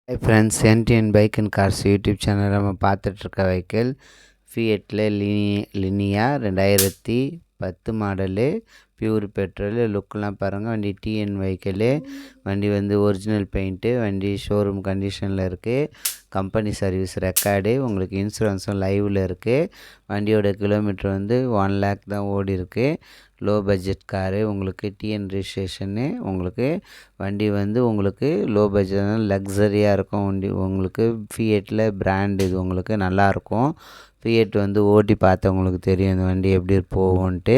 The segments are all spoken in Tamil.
High friends, NTN bike and cars YouTube channel நம்ம பார்த்துட்ருக்க வெஹிக்கிள் ஃபியட்டில் லினியா 2010 மாடலு, பியூர் பெட்ரோலு. லுக்கெலாம் பாருங்கள். வண்டி டிஎன் வெஹிக்கிளு. வண்டி வந்து ஒரிஜினல் பெயிண்ட்டு. வண்டி ஷோரூம் கண்டிஷனில் இருக்குது. Company service record. உங்களுக்கு இன்சூரன்ஸும் லைவில் இருக்குது. வண்டியோட கிலோமீட்டர் வந்து 1 லேக் தான் ஓடி இருக்குது. Low budget car. உங்களுக்கு டிஎன் ரிஜிஸ்ட்ரேஷன்னு. உங்களுக்கு வண்டி வந்து உங்களுக்கு லோ பட்ஜெட் லக்ஸரியாக இருக்கும். வண்டி உங்களுக்கு ஃபியட்டில் பிராண்ட் இது உங்களுக்கு நல்லாயிருக்கும். ஃபியட் வந்து ஓட்டி பார்த்தவங்களுக்கு தெரியும் இந்த வண்டி எப்படி போகும்ன்ட்டு.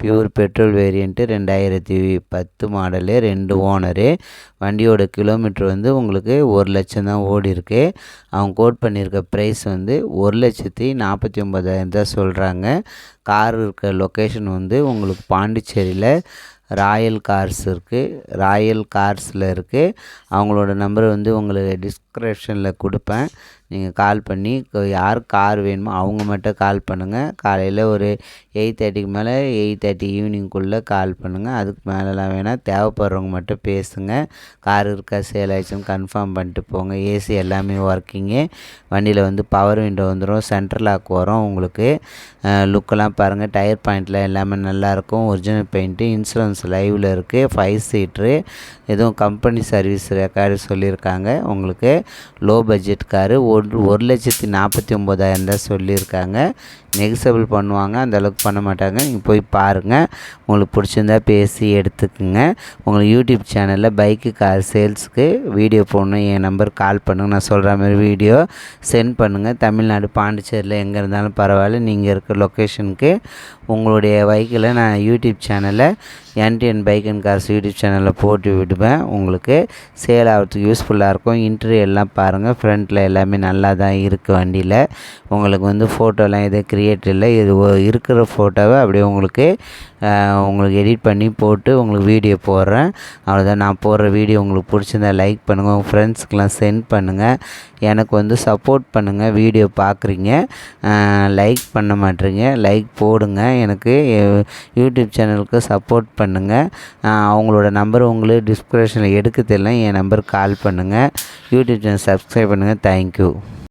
Pure petrol variant, 2010 model, 2 owner. வண்டியோட கிலோமீட்டர் வந்து உங்களுக்கு 1 லட்சம் தான் ஓடி இருக்கு. அவங்க கோட் பண்ணியிருக்க ப்ரைஸ் வந்து 1,49,000 தான் சொல்கிறாங்க. கார் இருக்க லொக்கேஷன் வந்து உங்களுக்கு பாண்டிச்சேரியில் ராயல் கார்ஸ் இருக்குது. ராயல் கார்ஸில் இருக்குது. அவங்களோட நம்பர் வந்து உங்களுக்கு டிஸ்கிரிப்ஷனில் கொடுப்பேன். நீங்கள் கால் பண்ணி யார் கார் வேணுமோ அவங்க மட்டும் கால் பண்ணுங்கள். காலையில் ஒரு 8:30க்கு மேலே 8:30 ஈவினிங்குள்ளே கால் பண்ணுங்கள். அதுக்கு மேலெலாம் வேணால் தேவைப்படுறவங்க மட்டும் பேசுங்க. கார் இருக்கா சேல் ஆகிடுச்சுன்னு கன்ஃபார்ம் பண்ணிட்டு போங்க. ஏசி எல்லாமே ஒர்க்கிங்கு. வண்டியில் வந்து பவர் விண்டோ வந்துடும். சென்ட்ரல் லாக் வரும். உங்களுக்கு லுக்கெல்லாம் பாருங்கள். டயர் பாயிண்டில் எல்லாமே நல்லாயிருக்கும். Original paint. இன்சூரன்ஸ் லைவில் இருக்குது. 5 சீட்ரு. எதுவும் கம்பெனி சர்வீஸ் ரெக்கார்டு சொல்லியிருக்காங்க. உங்களுக்கு லோ பட்ஜெட் காரு. 1,49,000 தான் சொல்லியிருக்காங்க. நெகிசபிள் பண்ணுவாங்க, அந்தளவுக்கு பண்ண மாட்டாங்க. நீங்கள் போய் பாருங்கள். உங்களுக்கு பிடிச்சிருந்தா பேசி எடுத்துக்குங்க. உங்களுக்கு யூடியூப் சேனலில் பைக்கு கார் சேல்ஸுக்கு வீடியோ போடணும். என் நம்பர் கால் பண்ணுங்கள். நான் சொல்கிற மாதிரி வீடியோ சென்ட் பண்ணுங்கள். தமிழ்நாடு பாண்டிச்சேரியில் எங்கே இருந்தாலும் பரவாயில்ல. நீங்கள் இருக்கிற லொக்கேஷனுக்கு உங்களுடைய பைக்கில் நான் யூடியூப் சேனலில் NTN bike and cars YouTube சேனலில் போட்டு விடுவேன். உங்களுக்கு சேல் ஆகிறதுக்கு யூஸ்ஃபுல்லாக இருக்கும். இன்டர்வியூ எல்லாம் பாருங்கள். ஃப்ரண்ட்டில் எல்லாமே நல்லா தான் இருக்குது வண்டியில். உங்களுக்கு வந்து ஃபோட்டோலாம் எதுவும் க்ரியேட் இல்லை. இது இருக்கிற ஃபோட்டோவை அப்படியே உங்களுக்கு எடிட் பண்ணி போட்டு உங்களுக்கு வீடியோ போடுறேன். அவ்வளோதான். நான் போடுற வீடியோ உங்களுக்கு பிடிச்சிருந்தா லைக் பண்ணுங்கள். உங்கள் ஃப்ரெண்ட்ஸுக்கெலாம் சென்ட் பண்ணுங்கள். எனக்கு வந்து சப்போர்ட் பண்ணுங்கள். வீடியோ பார்க்குறீங்க, லைக் பண்ண மாட்டேறீங்க. லைக் போடுங்க. எனக்கு யூடியூப் சேனலுக்கு சப்போர்ட் பண்ணுங்கள். அவங்களோட நம்பர் உங்களுக்கு டிஸ்கிரிப்ஷனில் எடுக்க தெரியல. என் நம்பருக்கு கால் பண்ணுங்கள். யூடியூப் சேனல் சப்ஸ்கிரைப் பண்ணுங்கள். தேங்க்யூ.